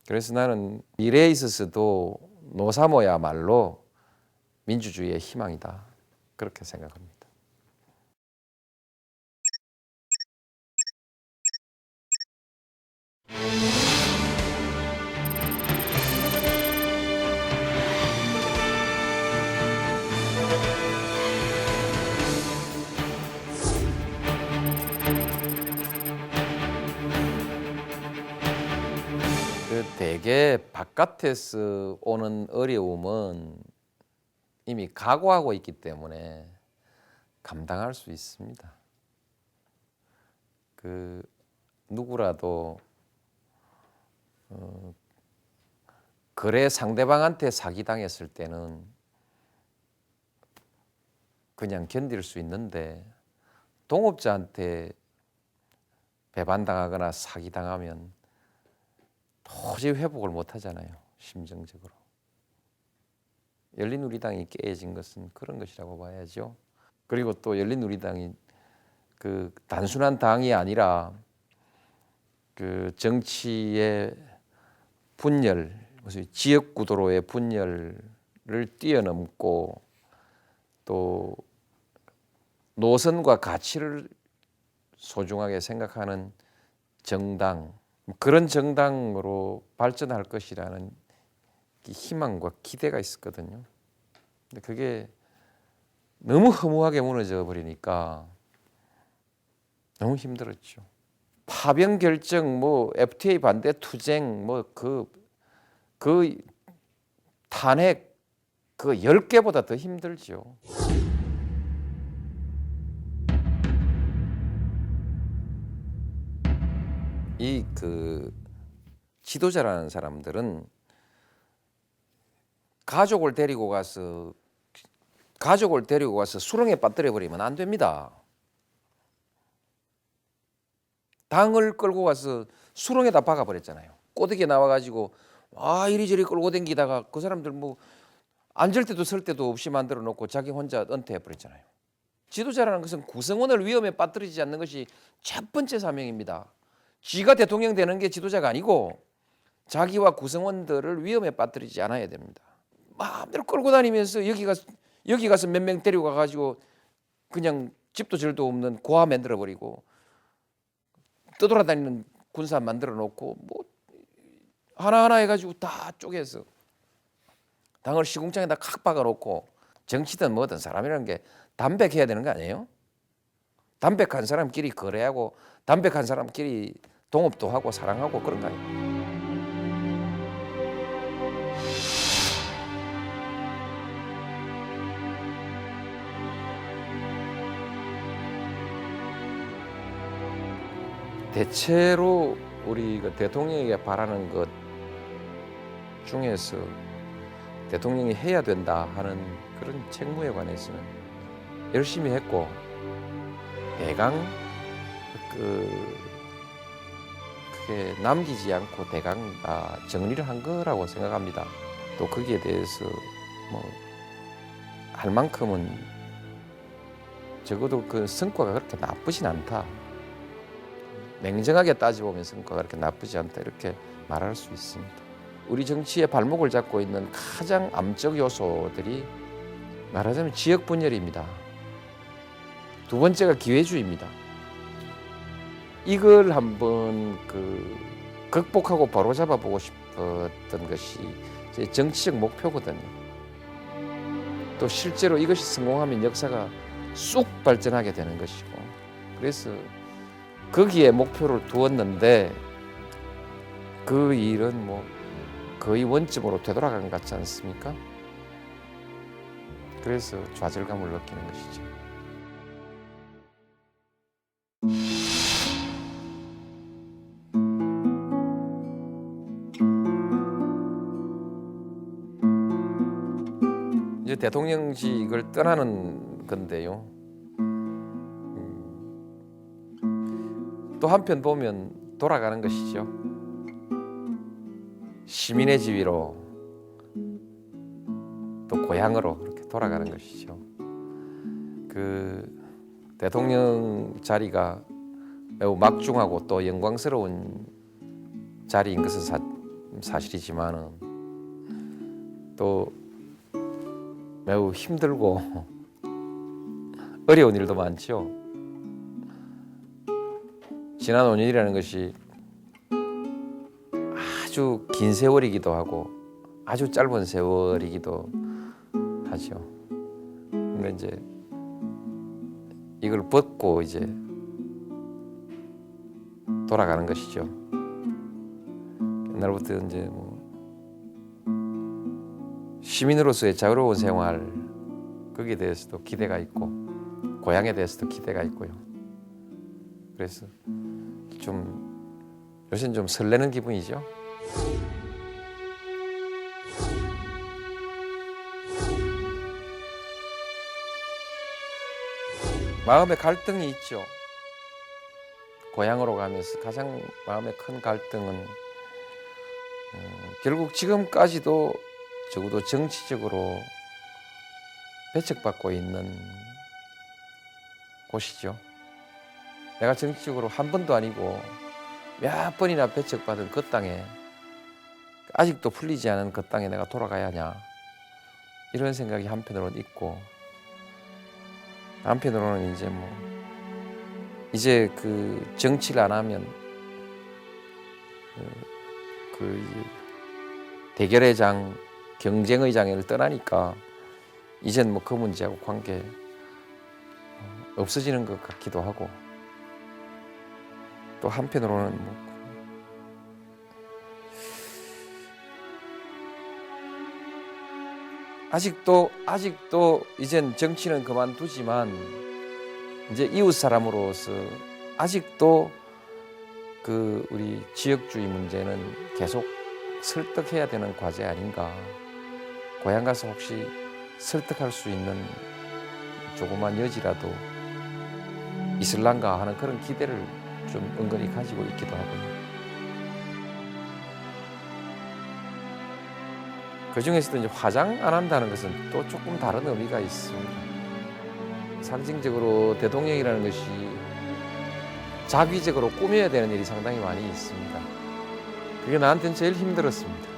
그래서 나는 미래에 있어서도 노사모야말로 민주주의의 희망이다. 그렇게 생각합니다. 대개 바깥에서 오는 어려움은 이미 각오하고 있기 때문에 감당할 수 있습니다. 누구라도 거래 상대방한테 사기당했을 때는 그냥 견딜 수 있는데 동업자한테 배반당하거나 사기당하면 도저히 회복을 못 하잖아요. 심정적으로. 열린우리당이 깨진 것은 그런 것이라고 봐야죠. 그리고 또 열린우리당이 그 단순한 당이 아니라 그 정치의 분열, 지역 구도로의 분열을 뛰어넘고 또 노선과 가치를 소중하게 생각하는 정당, 그런 정당으로 발전할 것이라는 희망과 기대가 있었거든요. 근데 그게 너무 허무하게 무너져 버리니까 너무 힘들었죠. 파병 결정, 뭐 FTA 반대 투쟁, 뭐 그 탄핵 그 10개보다 더 힘들죠. 이 지도자라는 사람들은 가족을 데리고 가서 수렁에 빠뜨려 버리면 안 됩니다. 당을 끌고 가서 수렁에다 박아 버렸잖아요. 꼬드기에 나와 가지고 이리저리 끌고 댕기다가 그 사람들 뭐 앉을 때도 설 때도 없이 만들어 놓고 자기 혼자 은퇴해 버렸잖아요. 지도자라는 것은 구성원을 위험에 빠뜨리지 않는 것이 첫 번째 사명입니다. 지가 대통령 되는 게 지도자가 아니고 자기와 구성원들을 위험에 빠뜨리지 않아야 됩니다. 마음대로 끌고 다니면서 여기 가서 몇 명 데리고 가가지고 그냥 집도 절도 없는 고아 만들어 버리고 떠돌아다니는 군사 만들어 놓고 뭐 하나하나 해가지고 다 쪼개서 당을 시궁창에다 칵 박아놓고 정치든 뭐든 사람이라는 게 담백해야 되는 거 아니에요? 담백한 사람끼리 거래하고 담백한 사람끼리 동업도 하고 사랑하고 그런 거 아니에요? 대체로 우리가 대통령에게 바라는 것 중에서 대통령이 해야 된다 하는 그런 책무에 관해서는 열심히 했고 대강 그게 남기지 않고 대강 다 정리를 한 거라고 생각합니다. 또 거기에 대해서 뭐 할 만큼은 적어도 그 성과가 그렇게 나쁘진 않다. 냉정하게 따져보면 성과가 그렇게 나쁘지 않다 이렇게 말할 수 있습니다. 우리 정치의 발목을 잡고 있는 가장 암적 요소들이 말하자면 지역 분열입니다. 두 번째가 기회주의입니다. 이걸 한번 극복하고 바로잡아 보고 싶었던 것이 제 정치적 목표거든요. 또 실제로 이것이 성공하면 역사가 쑥 발전하게 되는 것이고 그래서 거기에 목표를 두었는데 그 일은 뭐 거의 원점으로 되돌아간 것 같지 않습니까? 그래서 좌절감을 느끼는 것이죠. 이제 대통령직을 떠나는 건데요. 또 한편 보면 돌아가는 것이죠. 시민의 지위로 또 고향으로 그렇게 돌아가는 것이죠. 그 대통령 자리가 매우 막중하고 또 영광스러운 자리인 것은 사실이지만은 또 매우 힘들고 어려운 일도 많죠. 지난 5년이라는 것이 아주 긴 세월이기도 하고 아주 짧은 세월이기도 하죠. 근데 이제 이걸 벗고 이제 돌아가는 것이죠. 옛날부터 이제 뭐 시민으로서의 자유로운 생활 거기에 대해서도 기대가 있고 고향에 대해서도 기대가 있고요. 그래서 요새는 좀 설레는 기분이죠. 마음의 갈등이 있죠. 고향으로 가면서 가장 마음의 큰 갈등은 결국 지금까지도 적어도 정치적으로 배척받고 있는 곳이죠. 내가 정치적으로 한 번도 아니고 몇 번이나 배척받은 그 땅에 아직도 풀리지 않은 그 땅에 내가 돌아가야 하냐 이런 생각이 한편으로는 있고 한편으로는 이제 뭐 이제 그 정치를 안 하면 그 대결의 장, 경쟁의 장을 떠나니까 이젠 뭐 그 문제하고 관계 없어지는 것 같기도 하고 또 한편으로는 뭐 아직도 이젠 정치는 그만두지만 이제 이웃 사람으로서 아직도 그 우리 지역주의 문제는 계속 설득해야 되는 과제 아닌가. 고향 가서 혹시 설득할 수 있는 조그만 여지라도 있을란가 하는 그런 기대를 좀 은근히 가지고 있기도 하고요. 그 중에서도 이제 화장 안 한다는 것은 또 조금 다른 의미가 있습니다. 상징적으로 대통령이라는 것이 자기적으로 꾸며야 되는 일이 상당히 많이 있습니다. 그게 나한테는 제일 힘들었습니다.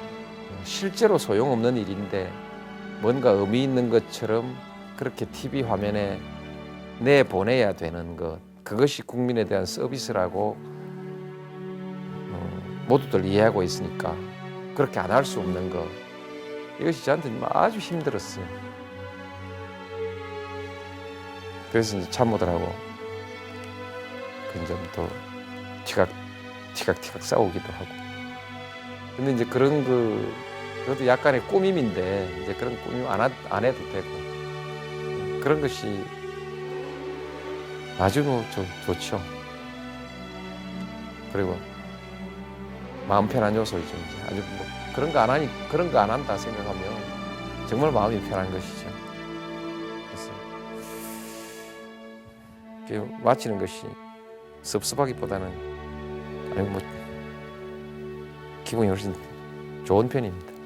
실제로 소용없는 일인데 뭔가 의미 있는 것처럼 그렇게 TV 화면에 내보내야 되는 것, 그것이 국민에 대한 서비스라고 모두들 이해하고 있으니까 그렇게 안 할 수 없는 것, 이것이 저한테는 아주 힘들었어요. 그래서 이제 참모들하고 좀 더 티각티각 싸우기도 하고. 근데 이제 그런 그것도 약간의 꾸밈인데 이제 그런 꾸밈 안 해도 되고 그런 것이 아주 뭐 좋죠. 그리고 마음 편한 요소이죠. 이제 아주 뭐 그런 거 안 한다 생각하면 정말 마음이 편한 것이죠. 그래서 마치는 것이 섭섭하기보다는 아니 뭐 기분이 훨씬 좋은 편입니다.